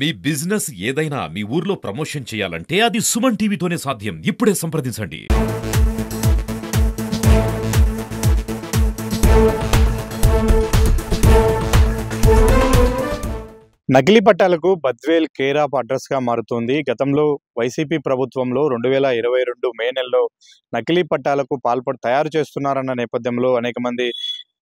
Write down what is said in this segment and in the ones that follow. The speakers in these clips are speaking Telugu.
మీ బిజినెస్ ఏదైనా మీ ఊర్లో ప్రమోషన్ చేయాలంటే అది సుమన్ టీవీతోనే సాధ్యం. ఇప్పుడే సంప్రదించండి. నకిలీ పట్టాలకు బద్వేల్ కేర్ ఆఫ్ అడ్రస్‌గా మారుతోంది. గతంలో వైసీపీ ప్రభుత్వంలో 2022 మే నెలలో నకిలీ పట్టాలకు తయారు చేస్తున్నారన్న నేపథ్యంలో అనేక మంది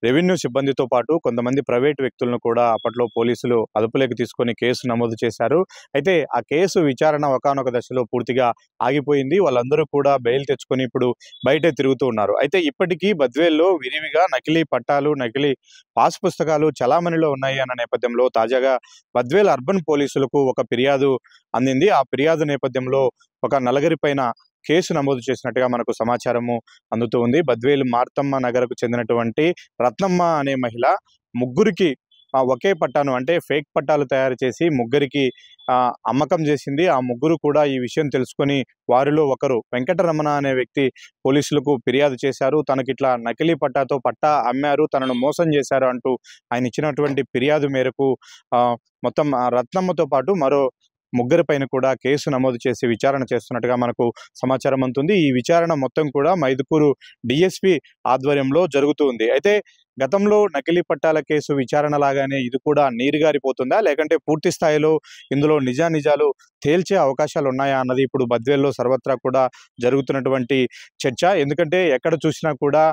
రెవెన్యూ సిబ్బందితో పాటు కొంతమంది ప్రైవేట్ వ్యక్తులను కూడా అప్పట్లో పోలీసులు అదుపులోకి తీసుకొని కేసు నమోదు చేశారు. అయితే ఆ కేసు విచారణ ఒకానొక దశలో పూర్తిగా ఆగిపోయింది. వాళ్ళందరూ కూడా బెయిల్ తెచ్చుకొని ఇప్పుడు బయటే తిరుగుతూ ఉన్నారు. అయితే ఇప్పటికీ బద్వేల్‌లో విరివిగా నకిలీ పట్టాలు, నకిలీ పాస్ పుస్తకాలు చలామణిలో ఉన్నాయి అన్న నేపథ్యంలో తాజాగా బద్వేల్ అర్బన్ పోలీసులకు ఒక ఫిర్యాదు అందింది. ఆ ఫిర్యాదు నేపథ్యంలో ఒక నలుగురి పైన కేసు నమోదు చేసినట్టుగా మనకు సమాచారము అందుతూ ఉంది. బద్వేలు మార్తమ్మ నగర్‌కు చెందినటువంటి రత్నమ్మ అనే మహిళ ముగ్గురికి ఒకే పట్టాను అంటే ఫేక్ పట్టాలు తయారు చేసి ముగ్గురికి అమ్మకం చేసింది. ఆ ముగ్గురు కూడా ఈ విషయం తెలుసుకొని వారిలో ఒకరు వెంకటరమణ అనే వ్యక్తి పోలీసులకు ఫిర్యాదు చేశారు. తనకిట్లా నకిలీ పట్టాతో పట్టా అమ్మారు, తనను మోసం చేశారు అంటూ ఆయన ఇచ్చినటువంటి ఫిర్యాదు మేరకు మొత్తం రత్నమ్మతో పాటు మరో ముగ్గురి పైన కూడా కేసు నమోదు చేసి విచారణ చేస్తున్నట్టుగా మనకు సమాచారం అందుతుంది. ఈ విచారణ మొత్తం కూడా మైదుకూరు డిఎస్పీ ఆధ్వర్యంలో జరుగుతూ ఉంది. అయితే గతంలో నకిలీ పట్టాల కేసు విచారణ లాగానే ఇది కూడా నీరుగారిపోతుందా, లేకంటే పూర్తి స్థాయిలో ఇందులో నిజానిజాలు తేల్చే అవకాశాలు ఉన్నాయా అన్నది ఇప్పుడు బద్వేల్లో సర్వత్రా కూడా జరుగుతున్నటువంటి చర్చ. ఎందుకంటే ఎక్కడ చూసినా కూడా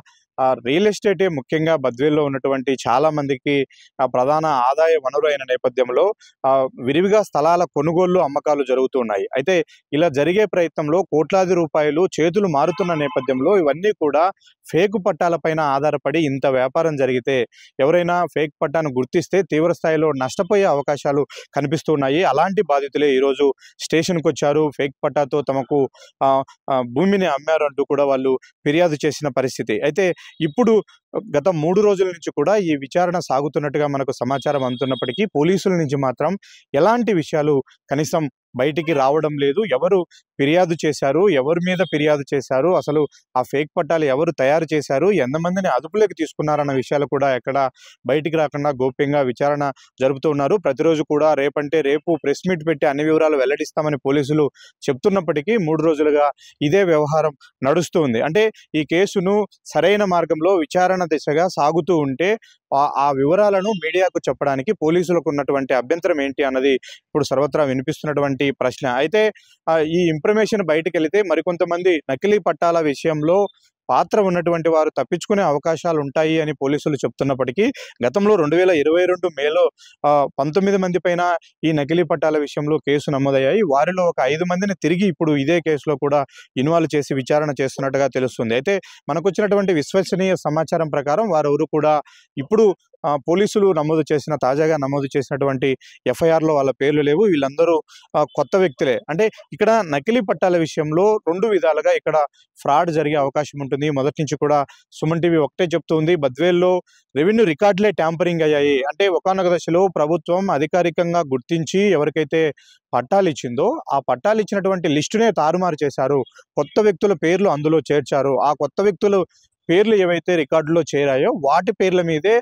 రియల్ ఎస్టేటే ముఖ్యంగా బద్వేల్లో ఉన్నటువంటి చాలా మందికి ప్రధాన ఆదాయ వనరు అయిన నేపథ్యంలో విరివిగా స్థలాల కొనుగోళ్లు అమ్మకాలు జరుగుతున్నాయి. అయితే ఇలా జరిగే ప్రయత్నంలో కోట్లాది రూపాయలు చేతులు మారుతున్న నేపథ్యంలో ఇవన్నీ కూడా ఫేక్ పట్టాలపైన ఆధారపడి ఇంత వ్యాపారం జరిగితే ఎవరైనా ఫేక్ పట్టాను గుర్తిస్తే తీవ్ర స్థాయిలో నష్టపోయే అవకాశాలు కనిపిస్తున్నాయి. అలాంటి బాధితులే ఈరోజు స్టేషన్కి వచ్చారు. ఫేక్ పట్టాతో తమకు భూమిని అమ్మారు అంటూ కూడా వాళ్ళు ఫిర్యాదు చేసిన పరిస్థితి. అయితే ఇప్పుడు గత 3 రోజుల నుంచి కూడా ఈ విచారణ సాగుతున్నట్టుగా మనకు సమాచారం అందుతున్నప్పటికీ పోలీసుల నుంచి మాత్రం ఎలాంటి విషయాలు కనీసం బయటికి రావడం లేదు. ఎవరు ఫిర్యాదు చేశారు, ఎవరి మీద ఫిర్యాదు చేశారు, అసలు ఆ ఫేక్ పట్టాలు ఎవరు తయారు చేశారు, ఎంతమందిని అదుపులోకి తీసుకున్నారన్న విషయాలు కూడా ఎక్కడ బయటికి రాకుండా గోప్యంగా విచారణ జరుపుతూ ఉన్నారు. ప్రతిరోజు కూడా రేపంటే రేపు ప్రెస్ మీట్ పెట్టి అన్ని వివరాలు వెల్లడిస్తామని పోలీసులు చెప్తున్నప్పటికీ 3 రోజులుగా ఇదే వ్యవహారం నడుస్తూ ఉంది. అంటే ఈ కేసును సరైన మార్గంలో విచారణ దిశగా సాగుతూ ఉంటే ఆ వివరాలను మీడియాకు చెప్పడానికి పోలీసులకు ఉన్నటువంటి అభ్యంతరం ఏంటి అన్నది ఇప్పుడు సర్వత్రా వినిపిస్తున్నటువంటి ప్రశ్న. అయితే ఈ ఇన్ఫర్మేషన్ బయటకు వెళితే మరికొంతమంది నకిలీ పట్టాల విషయంలో పాత్ర ఉన్నటువంటి వారు తప్పించుకునే అవకాశాలు ఉంటాయి అని పోలీసులు చెప్తున్నప్పటికీ గతంలో 2022 మేలో 19 మంది పైన ఈ నకిలీ పట్టాల విషయంలో కేసు నమోదయ్యాయి. వారిలో ఒక 5 మందిని తిరిగి ఇప్పుడు ఇదే కేసులో కూడా ఇన్వాల్వ్ చేసి విచారణ చేస్తున్నట్టుగా తెలుస్తుంది. అయితే మనకు వచ్చినటువంటి విశ్వసనీయ సమాచారం ప్రకారం వారెవరు కూడా ఇప్పుడు పోలీసులు తాజాగా నమోదు చేసినటువంటి ఎఫ్ఐఆర్లో వాళ్ళ పేర్లు లేవు. వీళ్ళందరూ కొత్త వ్యక్తులే. అంటే ఇక్కడ నకిలీ పట్టాల విషయంలో 2 విధాలుగా ఇక్కడ ఫ్రాడ్ జరిగే అవకాశం ఉంటుంది. మొదటి నుంచి కూడా సుమన్ టీవీ ఒకటే చెప్తుంది, బద్వేల్లో రెవెన్యూ రికార్డులే ట్యాంపరింగ్ అయ్యాయి. అంటే ఒకానొక దశలో ప్రభుత్వం అధికారికంగా గుర్తించి ఎవరికైతే పట్టాలు ఇచ్చిందో ఆ పట్టాలు ఇచ్చినటువంటి లిస్టునే తారుమారు చేశారు. కొత్త వ్యక్తుల పేర్లు అందులో చేర్చారు. ఆ కొత్త వ్యక్తులు పేర్లు ఏవైతే రికార్డులో చేరాయో వాటి పేర్ల మీదే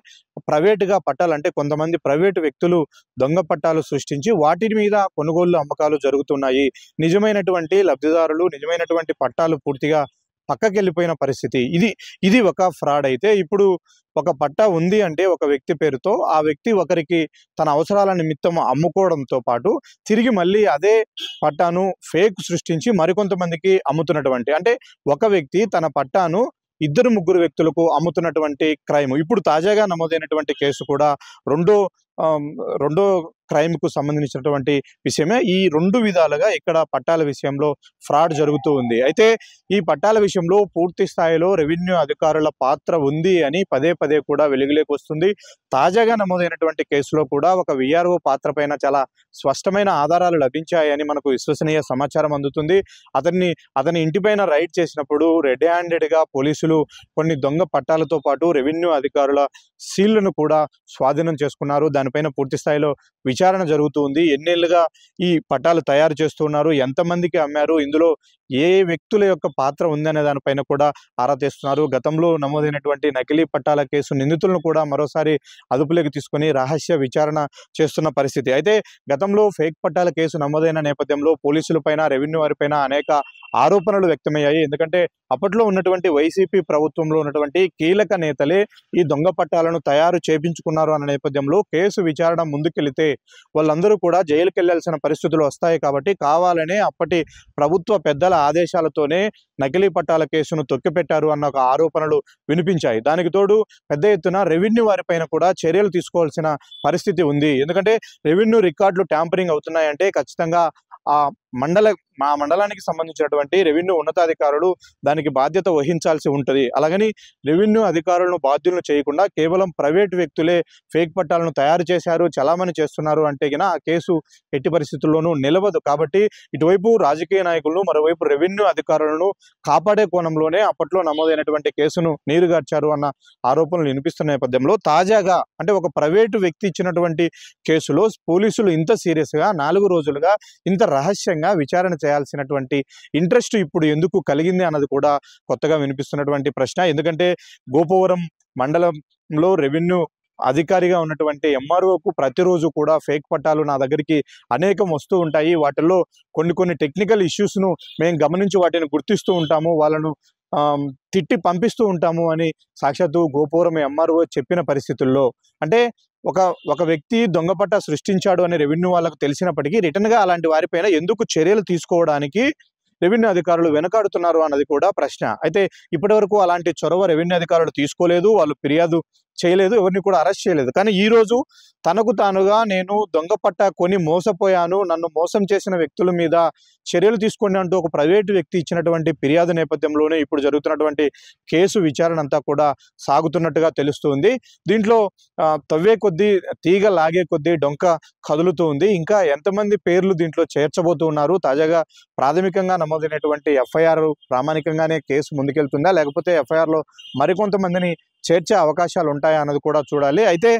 ప్రైవేటుగా పట్టాలు, అంటే కొంతమంది ప్రైవేటు వ్యక్తులు దొంగ పట్టాలు సృష్టించి వాటి మీద కొనుగోళ్లు అమ్మకాలు జరుగుతున్నాయి. నిజమైనటువంటి లబ్ధిదారులు నిజమైనటువంటి పట్టాలు పూర్తిగా పక్కకెళ్ళిపోయిన పరిస్థితి. ఇది ఒక ఫ్రాడ్. అయితే ఇప్పుడు ఒక పట్టా ఉంది అంటే ఒక వ్యక్తి పేరుతో ఆ వ్యక్తి ఒకరికి తన అవసరాల నిమిత్తం అమ్ముకోవడంతో పాటు తిరిగి మళ్ళీ అదే పట్టాను ఫేక్ సృష్టించి మరికొంతమందికి అమ్ముతున్నటువంటి, అంటే ఒక వ్యక్తి తన పట్టాను 2-3 వ్యక్తులకు అమ్ముతున్నటువంటి క్రైమ్. ఇప్పుడు తాజాగా నమోదైనటువంటి కేసు కూడా రెండో క్రైమ్కు సంబంధించినటువంటి విషయమే. ఈ 2 విధాలుగా ఇక్కడ పట్టాల విషయంలో ఫ్రాడ్ జరుగుతూ ఉంది. అయితే ఈ పట్టాల విషయంలో పూర్తి స్థాయిలో రెవెన్యూ అధికారుల పాత్ర ఉంది అని పదే పదే కూడా వెలుగులోకి వస్తుంది. తాజాగా నమోదైనటువంటి కేసులో కూడా ఒక విఆర్ఓ పాత్ర పైన చాలా స్పష్టమైన ఆధారాలు లభించాయని మనకు విశ్వసనీయ సమాచారం అందుతుంది. అతని ఇంటిపైన రైడ్ చేసినప్పుడు రెడ్ హ్యాండెడ్గా పోలీసులు కొన్ని దొంగ పట్టాలతో పాటు రెవెన్యూ అధికారుల సీళ్లను కూడా స్వాధీనం చేసుకున్నారు. దానిపైన పూర్తి స్థాయిలో విచారణ జరుగుతుంది. ఎన్నేళ్లుగా ఈ పట్టాలు తయారు చేస్తున్నారు, ఎంతమందికి అమ్మారు, ఇందులో ఏ వ్యక్తుల యొక్క పాత్ర ఉందనే దానిపైన కూడా ఆరా తీస్తున్నారు. గతంలో నమోదైనటువంటి నకిలీ పట్టాల కేసు నిందితులను కూడా మరోసారి అదుపులోకి తీసుకొని రహస్య విచారణ చేస్తున్న పరిస్థితి. అయితే గతంలో ఫేక్ పట్టాల కేసు నమోదైన నేపథ్యంలో పోలీసులపైన, రెవెన్యూ వారిపైన అనేక ఆరోపణలు వ్యక్తమయ్యాయి. ఎందుకంటే అప్పట్లో ఉన్నటువంటి వైసీపీ ప్రభుత్వంలో ఉన్నటువంటి కీలక నేతలే ఈ దొంగ పట్టాలను తయారు చేపించుకున్నారు అన్న నేపథ్యంలో కేసు విచారణ ముందుకెళ్తే వాళ్ళందరూ కూడా జైలుకి వెళ్లాల్సిన పరిస్థితులు వస్తాయి. కాబట్టి కావాలనే అప్పటి ప్రభుత్వ పెద్దల ఆదేశాలతోనే నకిలీ పట్టాల కేసును తొక్కిపెట్టారు అన్న ఒక ఆరోపణలు వినిపించాయి. దానికి తోడు పెద్ద ఎత్తున రెవెన్యూ వారిపైన కూడా చర్యలు తీసుకోవాల్సిన పరిస్థితి ఉంది. ఎందుకంటే రెవెన్యూ రికార్డులు ట్యాంపరింగ్ అవుతున్నాయంటే ఖచ్చితంగా ఆ మండలానికి సంబంధించినటువంటి రెవెన్యూ ఉన్నతాధికారులు దానికి బాధ్యత వహించాల్సి ఉంటుంది. అలాగని రెవెన్యూ అధికారులను బాధ్యులను చేయకుండా కేవలం ప్రైవేట్ వ్యక్తులే ఫేక్ పట్టాలను తయారు చేశారు, చలామణి చేస్తున్నారు అంటే గిన ఆ కేసు ఎట్టి పరిస్థితుల్లోనూ నిలవదు. కాబట్టి ఇటువైపు రాజకీయ నాయకులను, మరోవైపు రెవెన్యూ అధికారులను కాపాడే కోణంలోనే అప్పట్లో నమోదైనటువంటి కేసును నీరుగార్చారు అన్న ఆరోపణలు వినిపిస్తున్న నేపథ్యంలో తాజాగా అంటే ఒక ప్రైవేటు వ్యక్తి ఇచ్చినటువంటి కేసులో పోలీసులు ఇంత సీరియస్గా 4 రోజులుగా ఇంత రహస్యంగా విచారణ చేయాల్సినటువంటి ఇంట్రెస్ట్ ఇప్పుడు ఎందుకు కలిగింది అన్నది కూడా కొత్తగా వినిపిస్తున్నటువంటి ప్రశ్న. ఎందుకంటే గోపవరం మండలంలో రెవెన్యూ అధికారిగా ఉన్నటువంటి ఎంఆర్ఓకు ప్రతిరోజు కూడా ఫేక్ పట్టాలు నా దగ్గరికి అనేకం వస్తూ ఉంటాయి. వాటిల్లో కొన్ని టెక్నికల్ ఇష్యూస్ను మేము గమనించి వాటిని గుర్తిస్తూ ఉంటాము, వాళ్ళను తిట్టి పంపిస్తూ ఉంటాము అని సాక్షాత్తు గోపవరం ఎంఆర్ఓ చెప్పిన పరిస్థితుల్లో అంటే ఒక వ్యక్తి దొంగ పట్టా సృష్టించాడు అని రెవెన్యూ వాళ్ళకు తెలిసినప్పటికీ రిటర్న్గా అలాంటి వారిపైన ఎందుకు చర్యలు తీసుకోవడానికి రెవెన్యూ అధికారులు వెనకాడుతున్నారు అన్నది కూడా ప్రశ్న. అయితే ఇప్పటివరకు అలాంటి చొరవ రెవెన్యూ అధికారులు తీసుకోలేదు, వాళ్ళు ఫిర్యాదు చేయలేదు, ఎవరిని కూడా అరెస్ట్ చేయలేదు. కానీ ఈరోజు తనకు తానుగా నేను దొంగ పట్టా కొని మోసపోయాను, నన్ను మోసం చేసిన వ్యక్తుల మీద చర్యలు తీసుకోండి అంటూ ఒక ప్రైవేటు వ్యక్తి ఇచ్చినటువంటి ఫిర్యాదు నేపథ్యంలోనే ఇప్పుడు జరుగుతున్నటువంటి కేసు విచారణ అంతా కూడా సాగుతున్నట్టుగా తెలుస్తుంది. దీంట్లో తవ్వే కొద్దీ తీగ లాగే కొద్దీ డొంక కదులుతూ ఉంది. ఇంకా ఎంతమంది పేర్లు దీంట్లో చేర్చబోతూ ఉన్నారు? తాజాగా ప్రాథమికంగా నమోదైనటువంటి ఎఫ్ఐఆర్ ప్రామాణికంగానే కేసు ముందుకెళ్తుందా, లేకపోతే ఎఫ్ఐఆర్లో మరికొంతమందిని చేర్చే అవకాశాలు ఉంటాయా అన్నది కూడా చూడాలి. అయితే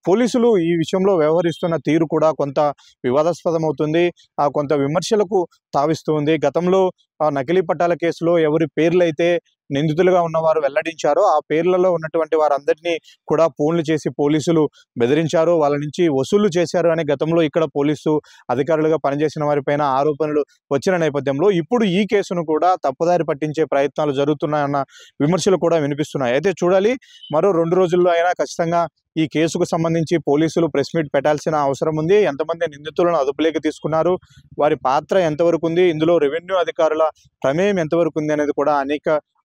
పోలీసులు ఈ విషయంలో వ్యవహరిస్తున్న తీరు కూడా కొంత వివాదాస్పదమవుతుంది, కొంత విమర్శలకు తావిస్తూ ఉంది. గతంలో నకిలీ పట్టాల కేసులో ఎవరి పేర్లైతే నిందితులుగా ఉన్నవారు వెల్లడించారో ఆ పేర్లలో ఉన్నటువంటి వారందరినీ కూడా ఫోన్లు చేసి పోలీసులు బెదిరించారు, వాళ్ళ నుంచి వసూళ్లు చేశారు అని గతంలో ఇక్కడ పోలీసు అధికారులుగా పనిచేసిన వారిపైన ఆరోపణలు వచ్చిన నేపథ్యంలో ఇప్పుడు ఈ కేసును కూడా తప్పుదారి పట్టించే ప్రయత్నాలు జరుగుతున్నాయన్న విమర్శలు కూడా వినిపిస్తున్నాయి. అయితే చూడాలి, మరో 2 రోజుల్లో అయినా ఖచ్చితంగా ఈ కేసుకు సంబంధించి పోలీసులు ప్రెస్ మీట్ పెట్టాల్సిన అవసరం ఉంది. ఎంతమంది నిందితులను అదుపులోకి తీసుకున్నారు, వారి పాత్ర ఎంతవరకు ఉంది, ఇందులో రెవెన్యూ అధికారుల ప్రమేయం ఎంతవరకు ఉంది అనేది కూడా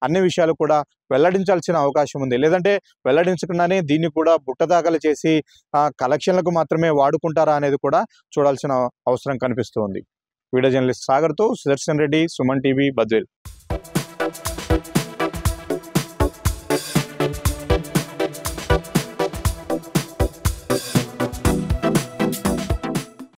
అన్ని విషయాలు కూడా వెల్లడించాల్సిన అవకాశం ఉంది. లేదంటే వెల్లడించకుండానే దీన్ని కూడా బుట్టదాఖలు చేసి కలెక్షన్లకు మాత్రమే వాడుకుంటారా అనేది కూడా చూడాల్సిన అవసరం కనిపిస్తుంది. వీడియో జర్నలిస్ట్ సాగర్తో సుదర్శన్ రెడ్డి, సుమన్ టీవీ, బద్వేల్.